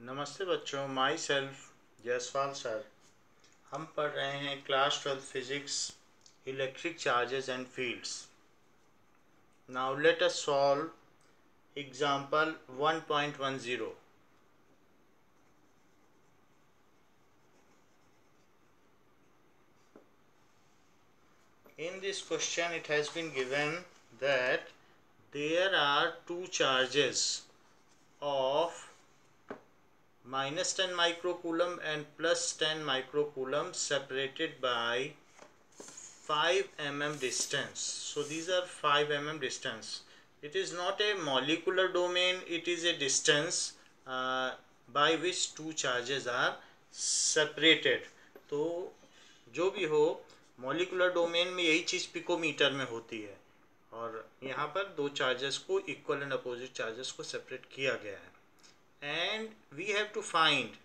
नमस्ते बच्चों, my self Jaiswal sir. हम पढ़ रहे हैं class 12 physics, electric charges and fields. Now let us solve example 1.10। In this question it has been given that there are two charges of minus 10 microcoulomb and plus 10 microcoulomb separated by 5 mm distance. So these are 5 mm distance. It is not a molecular domain, it is a distance by which two charges are separated. तो जो भी हो, molecular domain में यही चीज़ picometre में होती है और यहाँ पर दो चार्जेस को, इक्वल एंड अपोजिट चार्जेस को सेपरेट किया गया है। And we have to find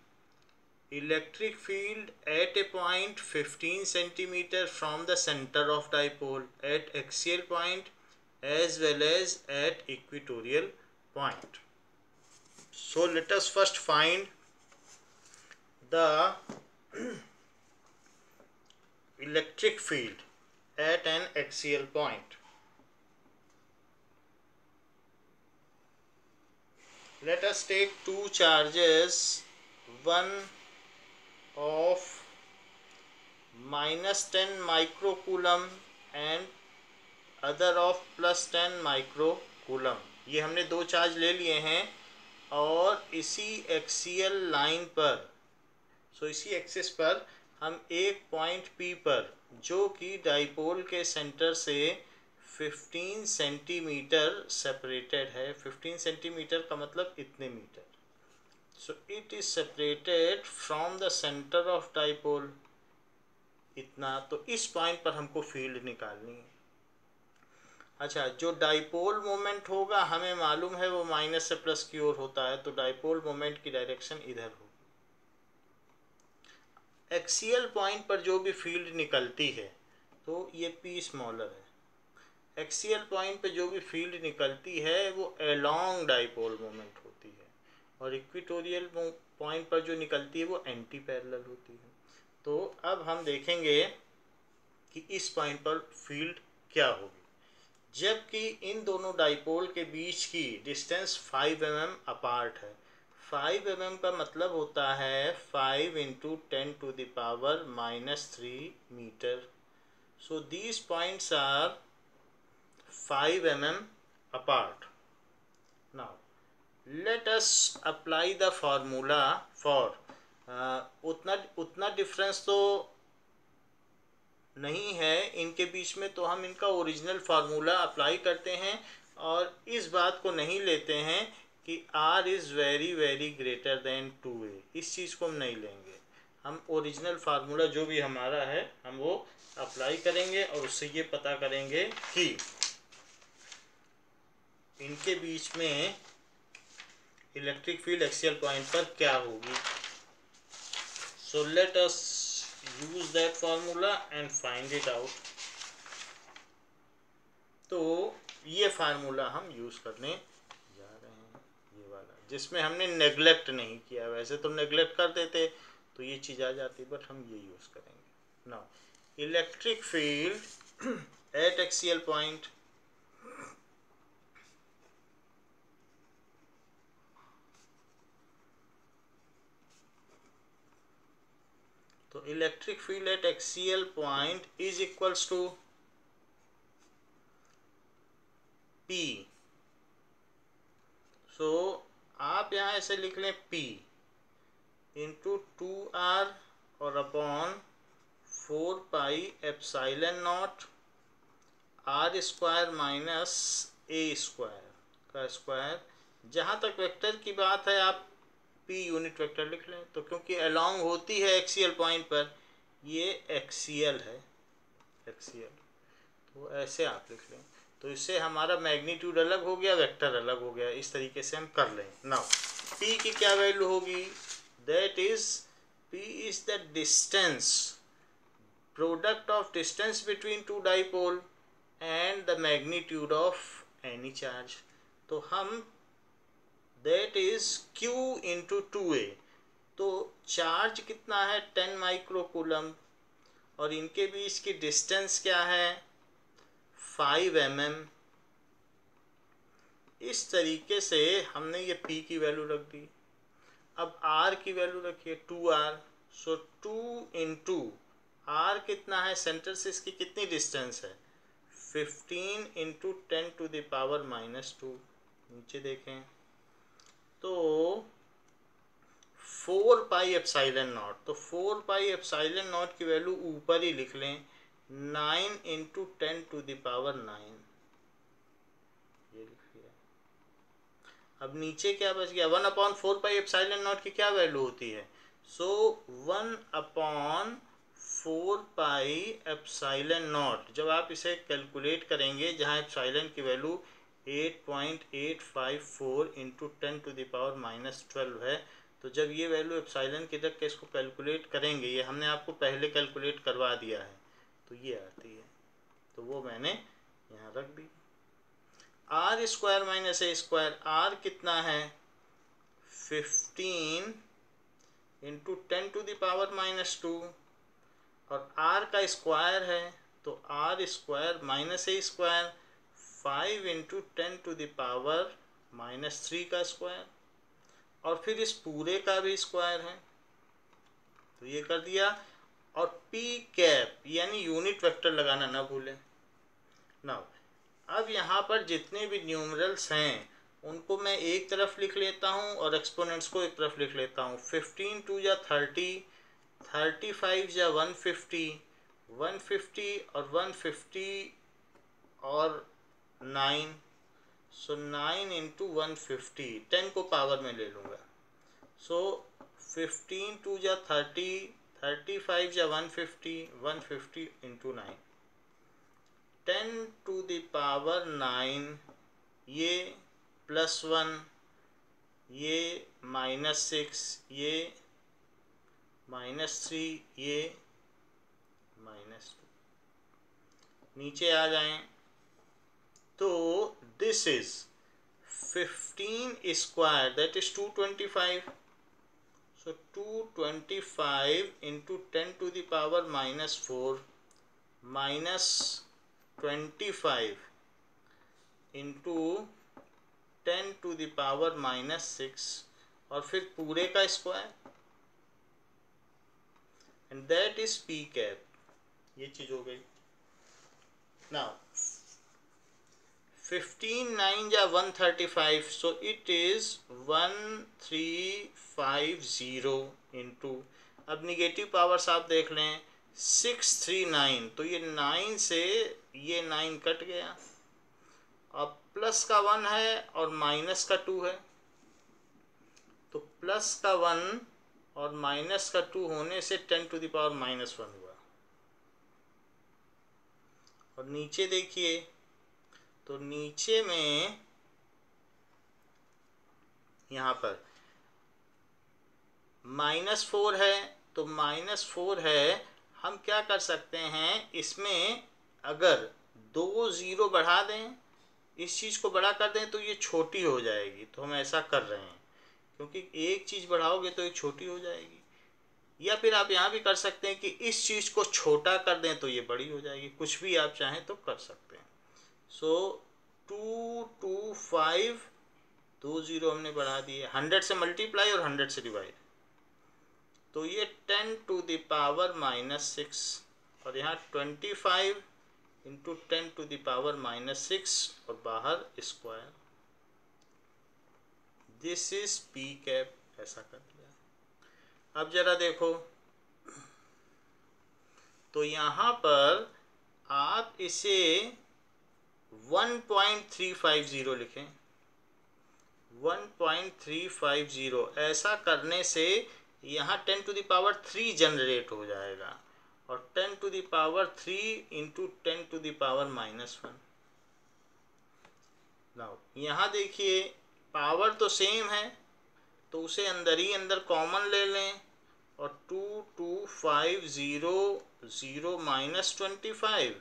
electric field at a point 15 centimeter from the center of dipole at axial point as well as at equatorial point. So let us first find the electric field at an axial point. Let us take two charges, one of minus 10 microcoulomb and other of plus 10 microcoulomb. ये हमने दो charge ले लिए हैं और इसी axial line पर, इसी एक्सिस पर हम एक पॉइंट P पर, जो कि डाइपोल के सेंटर से 15 सेंटीमीटर सेपरेटेड है। 15 सेंटीमीटर का मतलब इतने metre. So it is separated from the center of dipole, इतना। तो इस पॉइंट पर हमको फील्ड निकालनी है। अच्छा, जो डाइपोल मोमेंट होगा हमें मालूम है वो माइनस से प्लस की ओर होता है, तो डाइपोल मोमेंट की डायरेक्शन इधर होगी। एक्सियल पॉइंट पर जो भी फील्ड निकलती है, तो ये P स्मॉलर है। एक्सियल पॉइंट पर जो भी फील्ड निकलती है वो अलोंग डाइपोल मोमेंट होती है और इक्वेटोरियल पॉइंट पर जो निकलती है वो एंटी पैरेलल होती है। तो अब हम देखेंगे कि इस पॉइंट पर फील्ड क्या होगी, जबकि इन दोनों डाइपोल के बीच की डिस्टेंस 5 mm अपार्ट है। 5 mm का मतलब होता है 5 × 10⁻³ metre. So these points are 5 mm apart. Now let us apply the formula for उतना डिफरेंस तो नहीं है इनके बीच में, तो हम इनका ओरिजिनल फार्मूला अप्लाई करते हैं और इस बात को नहीं लेते हैं कि R is very very greater than 2a। इस चीज़ को हम नहीं लेंगे। हम ओरिजिनल फार्मूला जो भी हमारा है हम वो अप्लाई करेंगे और उससे ये पता करेंगे कि इनके बीच में इलेक्ट्रिक फील्ड एक्सियल पॉइंट पर क्या होगी। So let us use that formula and find it out. तो ये फार्मूला हम यूज करने जा रहे हैं, ये वाला, जिसमें हमने नेग्लेक्ट नहीं किया। वैसे तो नेग्लेक्ट कर देते तो ये चीज़ आ जाती, बट हम ये यूज करेंगे। Now electric field at axial point, तो electric field at axial point is equals to P। So आप यहाँ ऐसे लिख लें P इंटू 2R और अपॉन 4πε0 R² माइनस A² का स्क्वायर। जहाँ तक वेक्टर की बात है आप P यूनिट वेक्टर लिख लें, तो क्योंकि अलोंग होती है एक्सियल पॉइंट पर, ये एक्सियल है, एक्सियल, तो ऐसे आप लिख लें। तो इससे हमारा मैग्नीट्यूड अलग हो गया, वेक्टर अलग हो गया। इस तरीके से हम कर लें। नाउ P की क्या वैल्यू होगी, that is P is the distance, product of distance between two dipole and the magnitude of any charge. तो हम that is Q into 2a। तो चार्ज कितना है 10 माइक्रोकूलम और इनके बीच की डिस्टेंस क्या है 5 mm। इस तरीके से हमने ये P की वैल्यू रख दी। अब R की वैल्यू रखिए 2R। सो 2 इंटू R कितना है, सेंटर से इसकी कितनी डिस्टेंस है 15 इंटू 10 टू द पावर -2। नीचे देखें तो 4 पाई एप्साइलन नॉट। तो 4 पाई एप्साइलन नॉट की वैल्यू ऊपर ही लिख लें 9 इंटू 10 टू द पावर 9। ये लिखिए। अब नीचे क्या बच गया 1/4 पाई एप्साइलन नॉट की क्या वैल्यू होती है। सो 1/4 पाई एप्साइलन नॉट जब आप इसे कैलकुलेट करेंगे जहाँ एप्साइलन की value 8.854 into 10 to the power -12 है। तो जब ये वैल्यू एप्साइलन की रख के इसको कैलकुलेट करेंगे, ये हमने आपको पहले कैलकुलेट करवा दिया है, तो ये आती है। तो वो मैंने यहाँ रख दी। आर स्क्वायर माइनस ए स्क्वायर, आर कितना है 15 इंटू 10 टू द पावर -2 और आर का स्क्वायर है तो R square minus A square 5 into 10 to the power -3 का स्क्वायर और फिर इस पूरे का भी स्क्वायर है। तो ये कर दिया। और पी कैप यानी यूनिट वेक्टर लगाना ना भूलें। नाउ अब यहाँ पर जितने भी न्यूमरल्स हैं उनको मैं एक तरफ लिख लेता हूँ और एक्सपोनेंट्स को एक तरफ लिख लेता हूँ। 15 2 या 30, 35 या 150, 150 और 150 और 9। सो 9 इंटू 150, 10 को पावर में ले लूँगा। सो 15 2 या 30, 35 या 150, 150 इंटू 9, 10 टू द पावर 9, ये +1, ये -6, ये -3, ये -2। नीचे आ जाएं तो this is 15 square that is 225। So 225 into 10 to the power -4 -25 into 10 to the power -6 और फिर पूरे का square and that is P cap. ये चीज हो गई। नाउ 15 9 या 135, सो इट इज 1350 इंटू, अब निगेटिव पावर्स आप देख लें 639, तो ये 9 से ये 9 कट गया। अब प्लस का 1 है और माइनस का 2 है, तो प्लस का 1 और माइनस का 2 होने से 10 टू द पावर -1 हुआ। और नीचे देखिए तो नीचे में यहाँ पर -4 है, तो -4 है, हम क्या कर सकते हैं इसमें अगर 2 0 बढ़ा दें, इस चीज़ को बड़ा कर दें तो ये छोटी हो जाएगी। तो हम ऐसा कर रहे हैं क्योंकि एक चीज़ बढ़ाओगे तो ये छोटी हो जाएगी। या फिर आप यहाँ भी कर सकते हैं कि इस चीज़ को छोटा कर दें तो ये बड़ी हो जाएगी। कुछ भी आप चाहें तो कर सकते हैं। सो 225, 2 0 हमने बढ़ा दिए, 100 से मल्टीप्लाई और 100 से डिवाइड, तो ये 10 टू द पावर -6 और यहाँ 25 इंटू 10 टू द पावर -6 और बाहर square. This is P cap. ऐसा कर दिया। अब जरा देखो तो यहाँ पर आप इसे 1.350 लिखें, 1.350। ऐसा करने से यहाँ 10 टू द पावर 3 जनरेट हो जाएगा और 10 to the power 3 into 10 to the power -1। Now यहाँ देखिए पावर तो सेम है तो उसे अंदर ही अंदर कॉमन ले लें और 2250 -25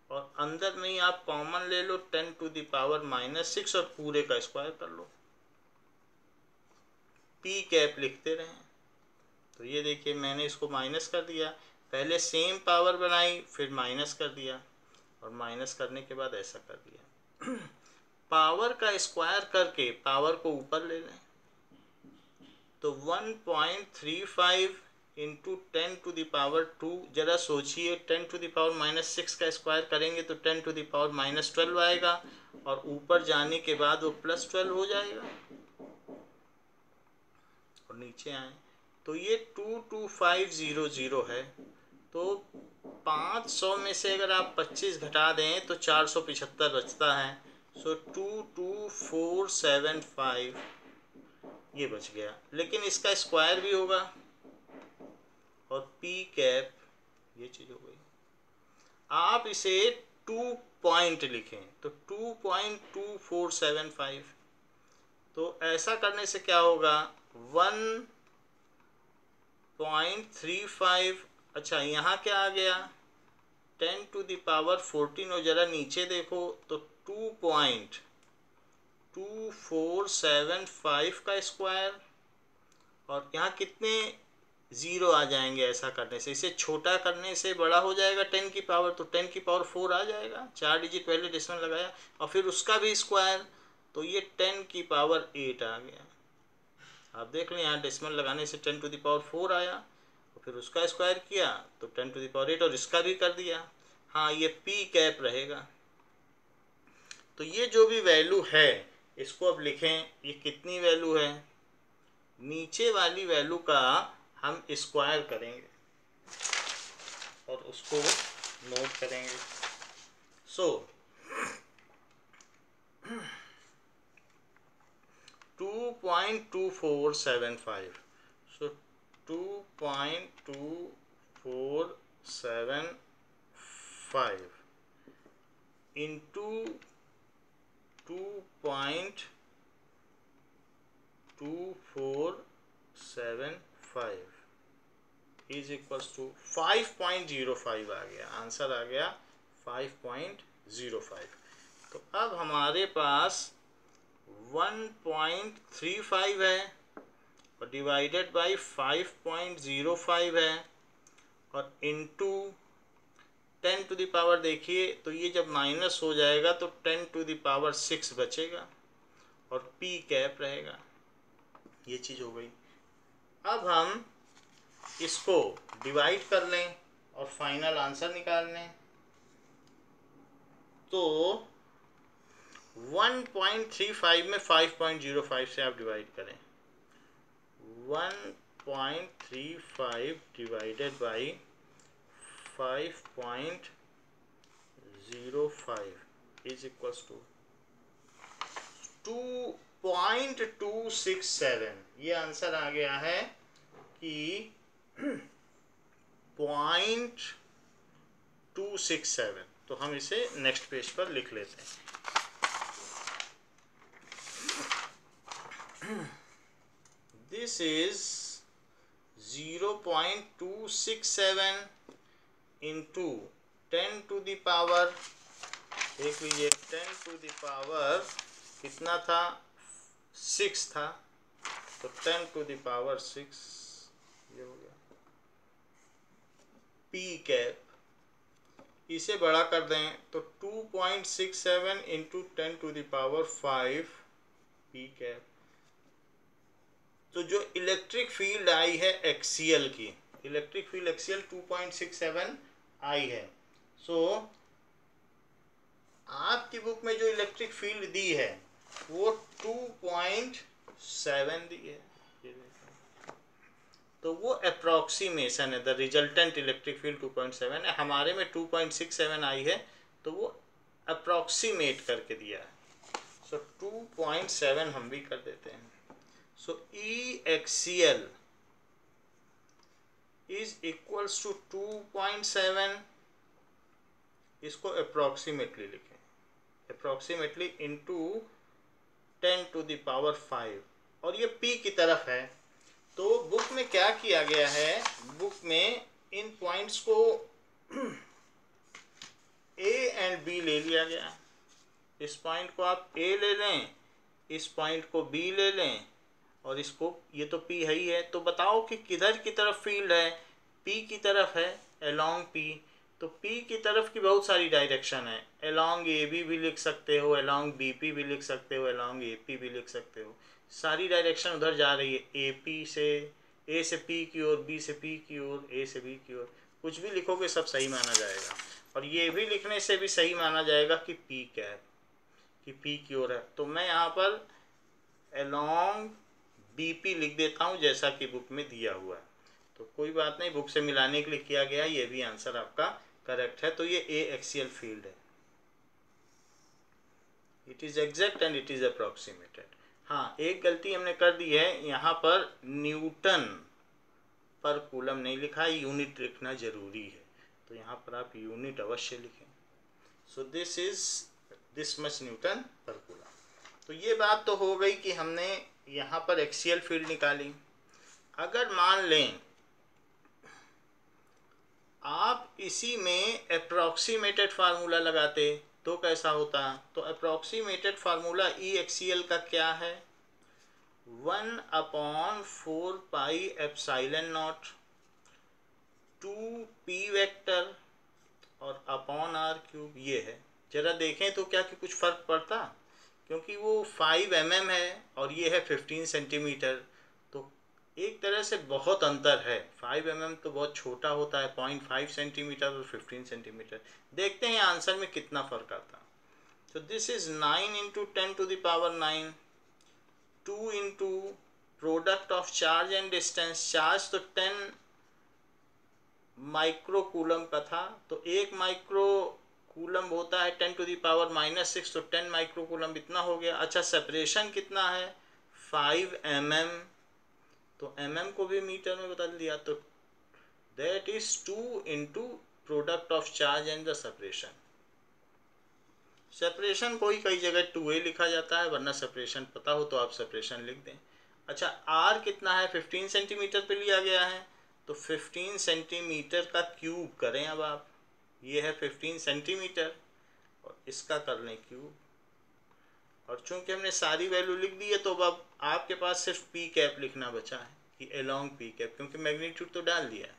और अंदर में ही आप कॉमन ले लो 10 टू द पावर -6 और पूरे का स्क्वायर कर लो। पी कैप लिखते रहें। तो ये देखिए मैंने इसको माइनस कर दिया, पहले सेम पावर बनाई फिर माइनस कर दिया और माइनस करने के बाद ऐसा कर दिया। पावर का स्क्वायर करके पावर को ऊपर ले लें, तो 1.35 इंटू 10⁻²। जरा सोचिए 10⁻⁻6 का स्क्वायर करेंगे तो 10⁻⁻12 आएगा और ऊपर जाने के बाद वो +12 हो जाएगा। और नीचे आए तो ये 22500 है। तो 500 में से अगर आप 25 घटा दें तो 475 बचता है। सो 22475 ये बच गया, लेकिन इसका स्क्वायर भी होगा और पी कैप ये चीज़ हो गई। आप इसे 2 पॉइंट लिखें तो 2.2475। तो ऐसा करने से क्या होगा, 1.35। अच्छा यहाँ क्या आ गया, 10⁻14। और ज़रा नीचे देखो तो 2.2475 का स्क्वायर, और यहाँ कितने ज़ीरो आ जाएंगे ऐसा करने से। इसे छोटा करने से बड़ा हो जाएगा 10 की पावर, तो 10⁻4 आ जाएगा। 4 डिजिट पहले डेसिमल लगाया और फिर उसका भी स्क्वायर, तो ये 10⁸ आ गया। आप देख लें यहाँ डेसिमल लगाने से 10⁻4 आया और फिर उसका स्क्वायर किया तो 10⁸ और इसका भी कर दिया। हाँ ये पी कैप रहेगा। तो ये जो भी वैल्यू है इसको अब लिखें, ये कितनी वैल्यू है, नीचे वाली वैल्यू का हम स्क्वायर करेंगे और उसको नोट करेंगे। सो 2.2475, सो 2.2475 इंटू 2.2475 इज इक्वल्स टू 5.05 आ गया। आंसर आ गया 5.05। तो अब हमारे पास 1.35 है और डिवाइडेड बाई 5.05 है और इनटू 10⁻, देखिए तो ये जब माइनस हो जाएगा तो 10⁻6 बचेगा और पी कैप रहेगा। ये चीज़ हो गई। अब हम इसको डिवाइड कर लें और फाइनल आंसर निकाल लें। तो 1.35 में 5.05 से आप डिवाइड करें, 1.35 divided by 5.05 is equals to 2.267। ये आंसर आ गया है कि 0.267। तो हम इसे नेक्स्ट पेज पर लिख लेते हैं। This is 0.267 into 10⁻, देख लीजिए 10⁻, कितना था, 6 था, तो 10⁻6 ये हो गया। पी कैप इसे बड़ा कर दें तो 2.67 इंटू 10⁵ पी कैप। तो जो इलेक्ट्रिक फील्ड आई है एक्सियल की, इलेक्ट्रिक फील्ड एक्सियल 2.67 आई है। सो आपकी बुक में जो इलेक्ट्रिक फील्ड दी है वो 2.7 दी है। तो वो अप्रॉक्सीमेशन है, द रिजल्टेंट इलेक्ट्रिक फील्ड 2.7 है। हमारे में 2.67 आई है तो वो अप्रॉक्सीमेट करके दिया है। सो 2.7 हम भी कर देते हैं। सो E axial is equals to 2.7, इसको अप्रॉक्सीमेटली लिखें, अप्रॉक्सीमेटली इंटू 10⁵, और ये P की तरफ है। तो बुक में क्या किया गया है, बुक में इन पॉइंट्स को A एंड B ले लिया गया। इस पॉइंट को आप A ले लें, इस पॉइंट को B ले लें और इसको ये तो P है ही है, तो बताओ कि किधर की तरफ फील्ड है, P की तरफ है, अलोंग P। तो P की तरफ की बहुत सारी डायरेक्शन है, अलोंग AB भी लिख सकते हो, अलोंग BP भी लिख सकते हो, अलोंग AP भी लिख सकते हो। सारी डायरेक्शन उधर जा रही है, AP से A से P की ओर, B से P की ओर, A से B की ओर। कुछ भी लिखोगे सब सही माना जाएगा, और ये भी लिखने से भी सही माना जाएगा कि P क्या है, कि P की ओर है। तो मैं यहाँ पर अलोंग BP लिख देता हूँ जैसा कि बुक में दिया हुआ है। तो कोई बात नहीं, बुक से मिलाने के लिए किया गया, ये भी आंसर आपका करेक्ट है। तो ये ए एक्सियल फील्ड है, it is exact and it is approximated. हाँ, एक गलती हमने कर दी है, यहाँ पर न्यूटन पर कूलम नहीं लिखा है, यूनिट लिखना जरूरी है, तो यहाँ पर आप यूनिट अवश्य लिखें। So this is this much Newton पर कूलम। तो ये बात तो हो गई कि हमने यहाँ पर एक्सियल फील्ड निकाली। अगर मान लें आप इसी में अप्रॉक्सीमेटेड फार्मूला लगाते तो कैसा होता? तो अप्रॉक्सीमेटेड फार्मूला ई एक्सियल का क्या है? 1/4πε0 2p वेक्टर और अपॉन r³ ये है। जरा देखें तो क्या कि कुछ फर्क पड़ता? क्योंकि वो 5 mm है और ये है 15 सेंटीमीटर, तो एक तरह से बहुत अंतर है। 5 mm तो बहुत छोटा होता है, 0.5 सेंटीमीटर और 15 सेंटीमीटर। देखते हैं आंसर में कितना फर्क आता। तो this is 9 into 10⁹9, 2 into product of charge and distance. Charge तो 10 माइक्रो कूलम का था, तो 1 माइक्रो कूलम होता है 10⁻⁻6, तो 10 माइक्रो कूलम इतना हो गया। अच्छा, सेपरेशन कितना है? 5 mm, तो mm को भी मीटर में बदल दिया, तो that is 2 into product of charge and the separation. Separation कोई कई जगह 2a लिखा जाता है, वरना सेपरेशन पता हो तो आप सेपरेशन लिख दें। अच्छा, r कितना है? 15 सेंटीमीटर पे लिया गया है, तो 15 सेंटीमीटर का क्यूब करें। अब आप, ये है 15 सेंटीमीटर और इसका कर लें क्यूब, और चूंकि हमने सारी वैल्यू लिख दी है तो अब आपके पास सिर्फ पी कैप लिखना बचा है कि अलोंग पी कैप, क्योंकि मैग्नीट्यूड तो डाल दिया है।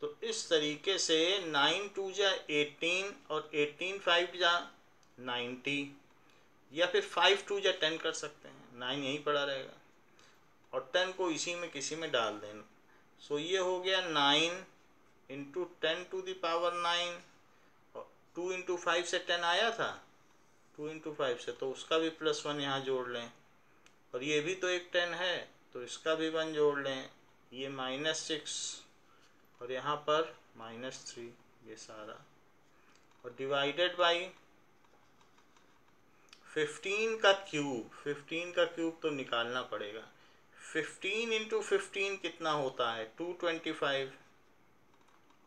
तो इस तरीके से 9 2 जा 18 और 18 5 जा 90, या फिर 5 2 जा 10 कर सकते हैं, 9 यहीं पड़ा रहेगा और 10 को इसी में किसी में डाल देना। सो ये हो गया 9 इंटू 10⁻⁹9, और 2 इंटू 5 से 10 आया था, 2 इंटू 5 से, तो उसका भी +1 यहाँ जोड़ लें, और ये भी तो एक 10 है तो इसका भी 1 जोड़ लें, ये -6 और यहाँ पर -3, ये सारा, और डिवाइडेड बाई 15 का क्यूब। 15 का क्यूब तो निकालना पड़ेगा। 15 इंटू 15 कितना होता है? 225,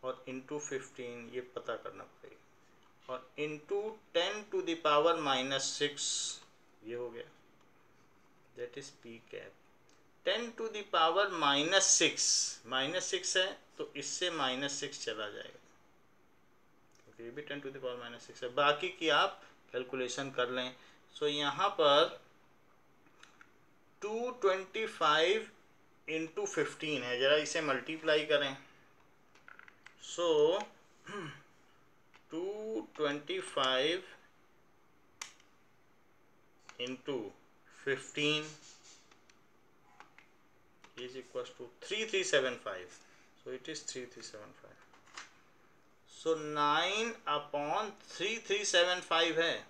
और इंटू 15 ये पता करना पड़ेगा, और इंटू 10⁻⁻6 ये हो गया, दैट इज पी कैप। 10⁻⁻6 है तो इससे -6 चला जाएगा, क्योंकि ये भी 10⁻⁻6 है। बाकी की आप कैलकुलेशन कर लें। सो यहाँ पर 225 इंटू 15 है, जरा इसे मल्टीप्लाई करें। सो 225 into 15 is equals to 3375. So it is 3375. So 9/3375 है,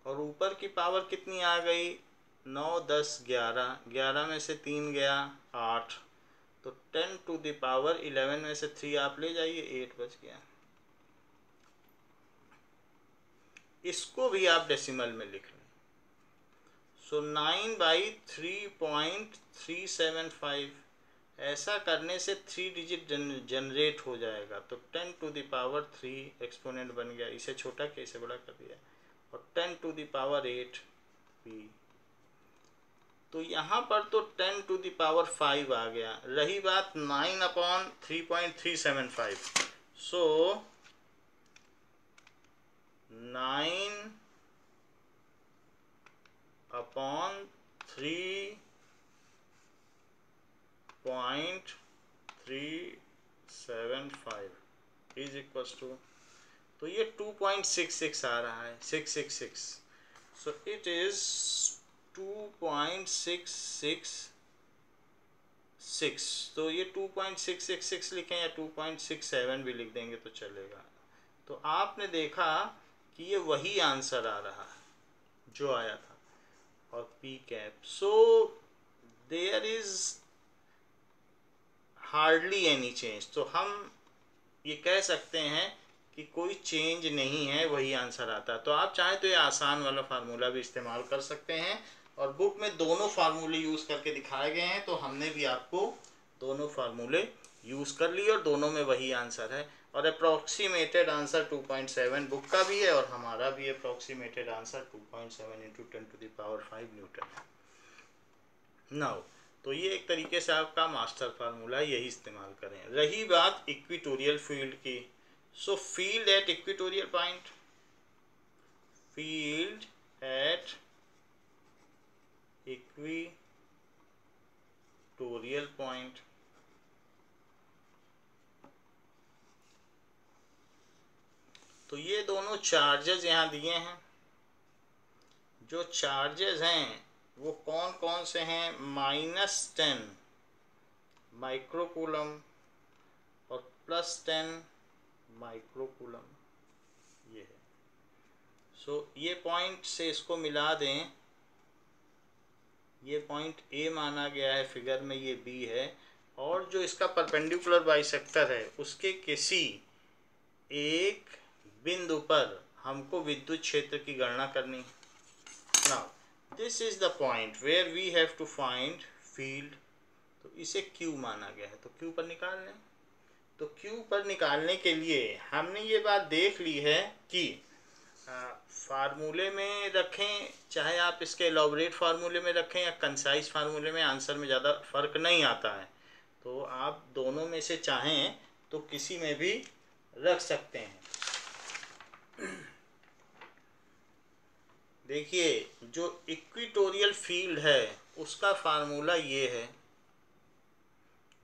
और ऊपर की पावर कितनी आ गई? 9 10 11, 11 में से 3 गया 8, तो 10⁻11 में से 3 आप ले जाइए, 8 बच गया। इसको भी आप डेसिमल में लिख लें। सो 9/3.375, ऐसा करने से 3 डिजिट जनरेट हो जाएगा, तो 10⁻3 एक्सपोनेंट बन गया, इसे छोटा के इसे बड़ा कर दिया, और 10⁻8 p। तो यहाँ पर तो 10⁻5 आ गया। रही बात 9/3.375, सो 9 अपॉन 3.375 इज इक्वल टू, तो ये 2.66 आ रहा है, 666. सो इट इज 2.666. तो ये 2.666 लिखें या 2.67 भी लिख देंगे तो चलेगा. तो आपने देखा कि ये वही आंसर आ रहा है जो आया था. और P cap, so there is hardly any change. तो हम ये कह सकते हैं कि कोई चेंज नहीं है, वही आंसर आता है. तो आप चाहें तो ये आसान वाला फार्मूला भी इस्तेमाल कर सकते हैं. और बुक में दोनों फार्मूले यूज़ करके दिखाए गए हैं, तो हमने भी आपको दोनों फार्मूले यूज़ कर लिए और दोनों में वही आंसर है. और अप्रॉक्सीमेटेड आंसर 2.7 बुक का भी है और हमारा भी अप्रॉक्सीमेटेड आंसर 2.7 × 10⁵ न्यूटन है. नाउ तो ये एक तरीके से आपका मास्टर फार्मूला, यही इस्तेमाल करें. रही बात इक्वेटोरियल फील्ड की, सो field at equatorial point, field at equatorial point. तो ये दोनों चार्जेस यहाँ दिए हैं. जो चार्जेस हैं वो कौन कौन से हैं? -10 माइक्रोकूलम और +10 माइक्रोकूलम, ये है. सो ये पॉइंट से इसको मिला दें. ये पॉइंट ए माना गया है फिगर में, ये बी है. और जो इसका परपेंडिकुलर बाइसेक्टर है उसके किसी एक बिंदु पर हमको विद्युत क्षेत्र की गणना करनी है. Now this is the point where we have to find field. तो इसे Q माना गया है, तो Q पर निकाल लें. तो Q पर निकालने के लिए हमने ये बात देख ली है कि फार्मूले में रखें, चाहे आप इसके एलॉबरेट फार्मूले में रखें या कंसाइज फार्मूले में, आंसर में ज़्यादा फर्क नहीं आता है. तो आप दोनों में से चाहें तो किसी में भी रख सकते हैं. देखिए जो इक्वेटोरियल फील्ड है उसका फार्मूला ये है.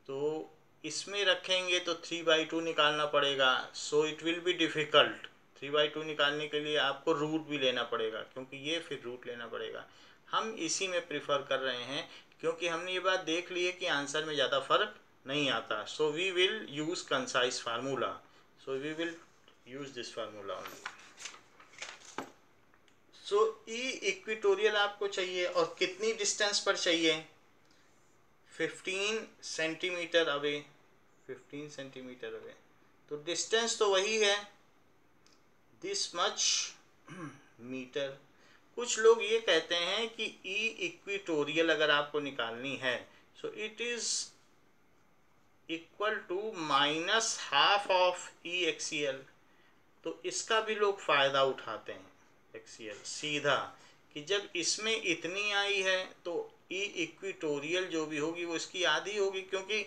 तो इसमें रखेंगे तो 3/2 निकालना पड़ेगा. So it will be difficult. 3/2 निकालने के लिए आपको रूट भी लेना पड़ेगा, क्योंकि ये फिर रूट लेना पड़ेगा. हम इसी में प्रिफर कर रहे हैं क्योंकि हमने ये बात देख ली है कि आंसर में ज़्यादा फर्क नहीं आता. So we will use concise formula. So we will use this formula only. So E equatorial आपको चाहिए और कितनी डिस्टेंस पर चाहिए? 15 सेंटीमीटर अवे. 15 centimetre away. तो डिस्टेंस तो वही है, दिस मच मीटर. कुछ लोग ये कहते हैं कि ई इक्वेटोरियल अगर आपको निकालनी है so it is equal to -½ of E axial. तो इसका भी लोग फ़ायदा उठाते हैं, एक्सियल सीधा, कि जब इसमें इतनी आई है तो ई इक्वेटोरियल जो भी होगी वो इसकी आधी होगी, क्योंकि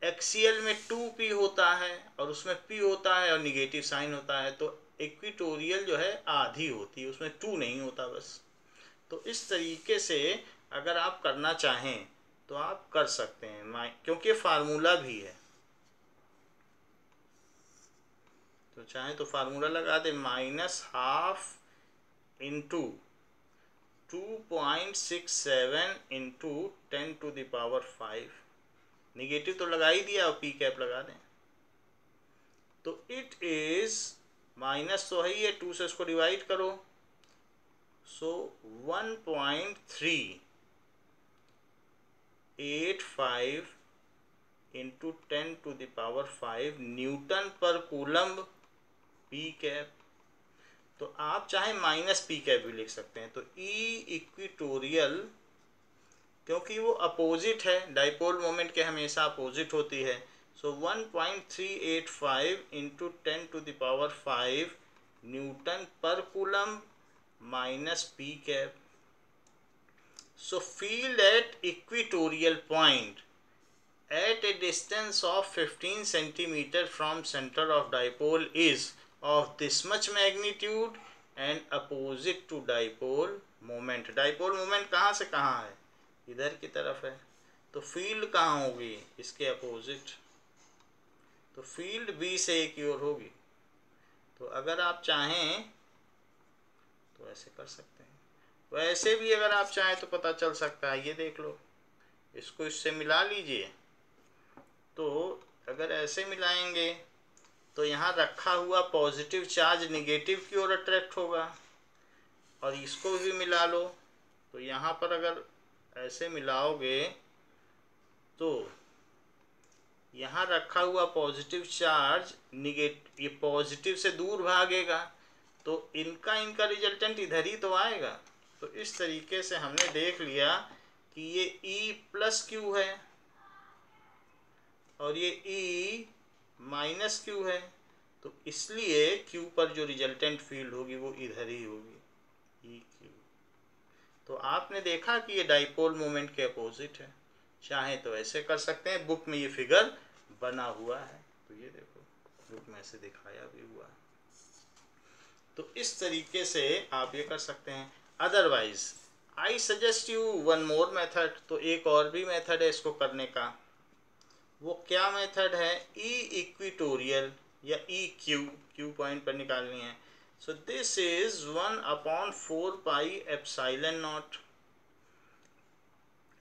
एक्सियल में 2p होता है और उसमें p होता है और निगेटिव साइन होता है. तो इक्वेटोरियल जो है आधी होती है, उसमें 2 नहीं होता बस. तो इस तरीके से अगर आप करना चाहें तो आप कर सकते हैं, क्योंकि फार्मूला भी है. तो चाहें तो फार्मूला लगा दें, -½ × 2.67 × 10⁵. निगेटिव तो लगा ही दिया और पी कैप लगा दें. तो इट इज माइनस तो है ही है, 2 से इसको डिवाइड करो. सो 1.385 × 10⁵ न्यूटन पर कूलम्ब पी कैप. तो आप चाहे -p कैप भी लिख सकते हैं. तो ई इक्वेटोरियल, क्योंकि वो अपोजिट है, डाइपोल मोमेंट के हमेशा अपोजिट होती है. सो 1.385 × 10⁵ न्यूटन पर coulomb -p cap. So field at equatorial point at a distance of 15 centimeter from center of dipole is of this much magnitude and opposite to dipole moment. Dipole moment कहाँ से कहाँ है, इधर की तरफ है, तो फील्ड कहाँ होगी, इसके अपोजिट, तो फील्ड बी से ए की ओर होगी। तो अगर आप चाहें तो ऐसे कर सकते हैं, वैसे भी अगर आप चाहें तो पता चल सकता है, ये देख लो, इसको इससे मिला लीजिए। तो अगर ऐसे मिलाएंगे तो यहाँ रखा हुआ पॉजिटिव चार्ज निगेटिव की ओर अट्रैक्ट होगा, और इसको भी मिला लो, तो यहाँ पर अगर ऐसे मिलाओगे तो यहाँ रखा हुआ पॉजिटिव चार्ज निगेटिव, ये पॉजिटिव से दूर भागेगा, तो इनका रिजल्टेंट इधर ही तो आएगा। तो इस तरीके से हमने देख लिया कि ये E प्लस क्यू है और ये E माइनस क्यू है, तो इसलिए Q पर जो रिजल्टेंट फील्ड होगी वो इधर ही होगी, E Q। तो आपने देखा कि ये डाइपोल मोमेंट के अपोजिट है। चाहे तो ऐसे कर सकते हैं, बुक में ये फिगर बना हुआ है, तो ये देखो बुक में ऐसे दिखाया भी हुआ है। तो इस तरीके से आप ये कर सकते हैं। Otherwise I suggest you one more method, तो एक और भी मेथड है इसको करने का। वो क्या मेथड है, ई इक्विटोरियल या ई क्यू, क्यू पॉइंट पर निकालनी है। So this is 1/4 pi epsilon not,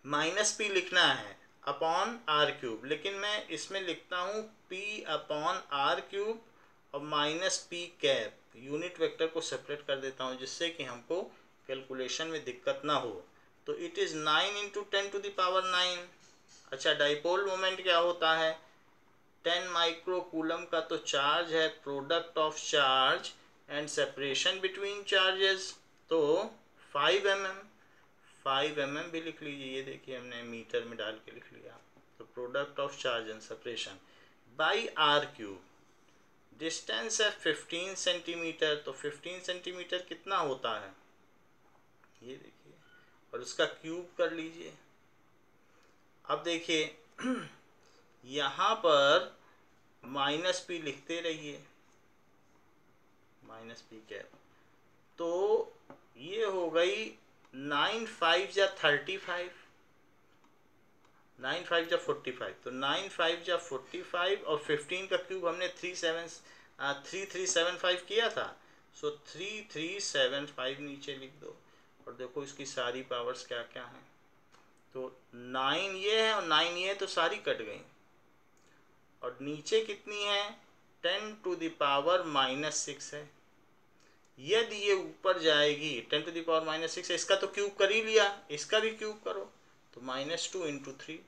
minus P लिखना है अपॉन आर क्यूब, लेकिन मैं इसमें लिखता हूँ पी अपॉन आर क्यूब और minus p cap, unit vector को सेपरेट कर देता हूँ जिससे कि हमको कैलकुलेशन में दिक्कत ना हो। तो इट इज़ 9 × 10⁹। अच्छा, डाइपोल मोमेंट क्या होता है, 10 माइक्रोकूलम का तो चार्ज है, product of charge and separation between charges, तो 5 mm, 5 mm भी लिख लीजिए, ये देखिए हमने मीटर में डाल के लिख लिया। तो product of charge and separation by R cube, distance है 15 सेंटीमीटर, तो 15 सेंटीमीटर कितना होता है ये देखिए, और उसका क्यूब कर लीजिए। अब देखिए यहाँ पर माइनस पी लिखते रहिए, माइनस पी कैप, तो ये हो गई 9 5 या 35, 9 5 या 45, तो 9 5 या 45 और 15 का क्यूब हमने 3375 किया था। सो 3375 नीचे लिख दो, और देखो इसकी सारी पावर्स क्या क्या हैं। तो 9 ये है और 9 ये है, तो सारी कट गई, और नीचे कितनी है 10⁻⁻6 है। यदि ये ऊपर जाएगी 10⁻⁻6 है, इसका तो क्यूब कर ही लिया, इसका भी क्यूब करो, तो -2 × 3,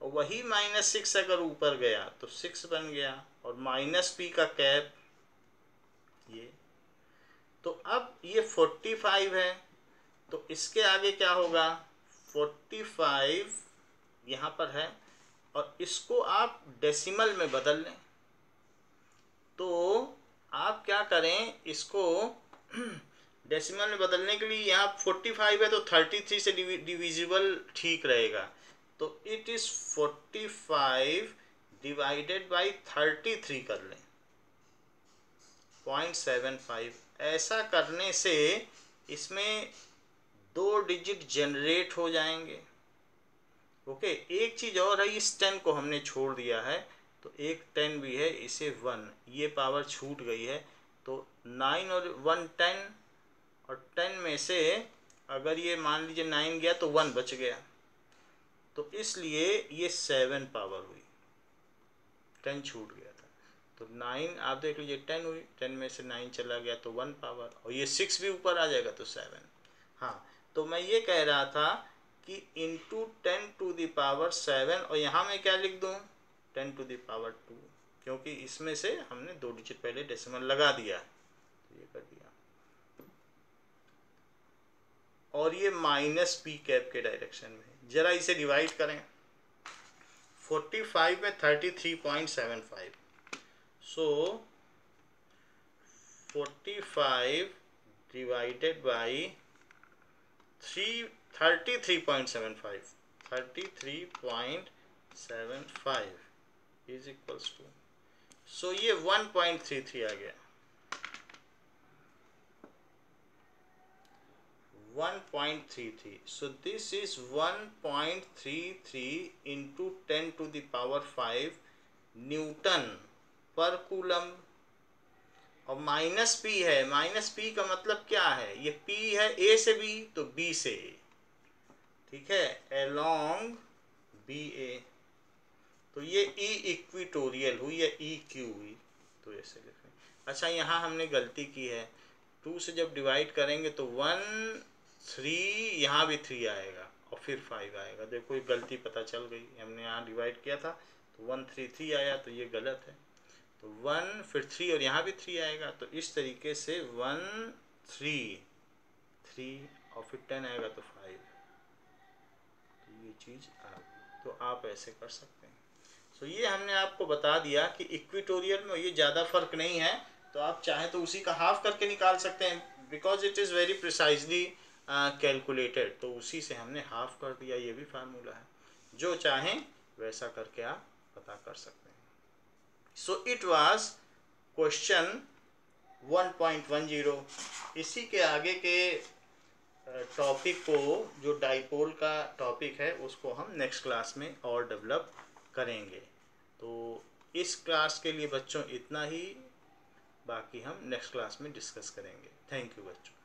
और वही -6 अगर ऊपर गया तो 6 बन गया, और माइनस पी का कैप ये। तो अब ये 45 है, तो इसके आगे क्या होगा, 45 यहाँ पर है, और इसको आप डेसिमल में बदल लें। तो आप क्या करें, इसको डेसिमल में बदलने के लिए यहाँ 45 है तो 33 से डिविजिबल ठीक रहेगा, तो इट इज़ 45 डिवाइडेड बाई 33 कर लें, 0.75। ऐसा करने से इसमें 2 डिजिट जनरेट हो जाएंगे। ओके, एक चीज़ और है, इस 10 को हमने छोड़ दिया है, तो एक 10 भी है, इसे 1, ये पावर छूट गई है, तो 9 और 1 10, और 10 में से अगर ये मान लीजिए 9 गया तो 1 बच गया, तो इसलिए ये 7 पावर हुई, 10 छूट गया था। तो 9 आप देख लीजिए 10 हुई, 10 में से 9 चला गया तो 1 पावर, और ये 6 भी ऊपर आ जाएगा तो 7। हाँ, तो मैं ये कह रहा था कि इंटू 10⁻7, और यहाँ मैं क्या लिख दूँ 10⁻2, क्योंकि इसमें से हमने 2 डिजिट पहले डेसिमल लगा दिया, तो ये कर दिया। और ये माइनस पी कैप के डायरेक्शन में, जरा इसे डिवाइड करें, 45 में 33.75, so 45 divided by 33.75, 33.75 is equals to, so ये 1.33 आ गया, 1.33. So this is 1.33 into 10 to the power 5 Newton पर कूलम। और माइनस पी है, माइनस पी का मतलब क्या है, ये पी है ए से बी तो बी से ए, ठीक है, अलोंग बी ए। तो ये ई इक्विटोरियल हुई या ई क्यू हुई, तो ऐसे लिखें। अच्छा यहाँ हमने गलती की है, 2 से जब डिवाइड करेंगे तो 1 3, यहाँ भी 3 आएगा और फिर 5 आएगा। देखो ये गलती पता चल गई, हमने यहाँ डिवाइड किया था तो 1 3 3 आया, तो ये गलत है। तो 1 फिर 3 और यहाँ भी 3 आएगा, तो इस तरीके से 1 3 3 और फिर 10 आएगा तो 5, तो ये चीज़ आ गई। तो आप ऐसे कर सकते हैं। सो ये हमने आपको बता दिया कि इक्विटोरियल में ये ज़्यादा फर्क नहीं है, तो आप चाहें तो उसी का हाफ करके निकाल सकते हैं, because it is very precisely calculated. तो उसी से हमने हाफ कर दिया, ये भी फार्मूला है, जो चाहें वैसा करके आप पता कर सकते हैं। So it was question 1.10। इसी के आगे के टॉपिक को, जो डाइपोल का टॉपिक है, उसको हम नेक्स्ट क्लास में और डेवलप करेंगे। तो इस क्लास के लिए बच्चों इतना ही, बाकी हम नेक्स्ट क्लास में डिस्कस करेंगे। थैंक यू बच्चों।